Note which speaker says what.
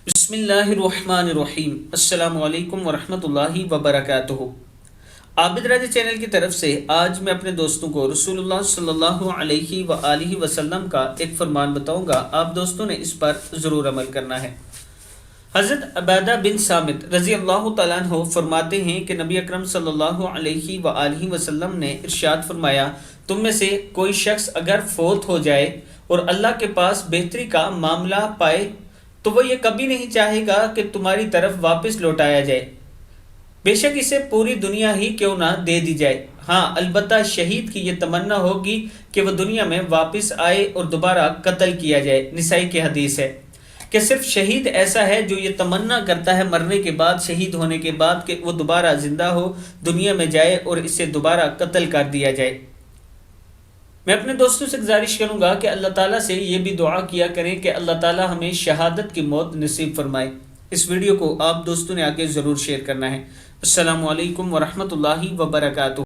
Speaker 1: بسم اللہ الرحمن الرحیم۔ السلام علیکم ورحمۃ اللہ وبرکاتہ۔ عابد راجہ چینل کی طرف سے آج میں اپنے دوستوں کو رسول اللہ صلی اللہ علیہ وآلہ وسلم کا ایک فرمان بتاؤں گا، آپ دوستوں نے اس پر ضرور عمل کرنا ہے۔ حضرت عبادہ بن صامت رضی اللہ تعالیٰ عنہ فرماتے ہیں کہ نبی اکرم صلی اللہ علیہ وآلہ وسلم نے ارشاد فرمایا، تم میں سے کوئی شخص اگر فوت ہو جائے اور اللہ کے پاس بہتری کا معاملہ پائے تو وہ یہ کبھی نہیں چاہے گا کہ تمہاری طرف واپس لوٹایا جائے، بے شک اسے پوری دنیا ہی کیوں نہ دے دی جائے۔ ہاں البتہ شہید کی یہ تمنا ہوگی کہ وہ دنیا میں واپس آئے اور دوبارہ قتل کیا جائے۔ نسائی کی حدیث ہے کہ صرف شہید ایسا ہے جو یہ تمنا کرتا ہے مرنے کے بعد، شہید ہونے کے بعد، کہ وہ دوبارہ زندہ ہو، دنیا میں جائے اور اسے دوبارہ قتل کر دیا جائے۔ میں اپنے دوستوں سے گزارش کروں گا کہ اللہ تعالیٰ سے یہ بھی دعا کیا کریں کہ اللہ تعالیٰ ہمیں شہادت کی موت نصیب فرمائے۔ اس ویڈیو کو آپ دوستوں نے آگے ضرور شیئر کرنا ہے۔ السلام علیکم ورحمۃ اللہ وبرکاتہ۔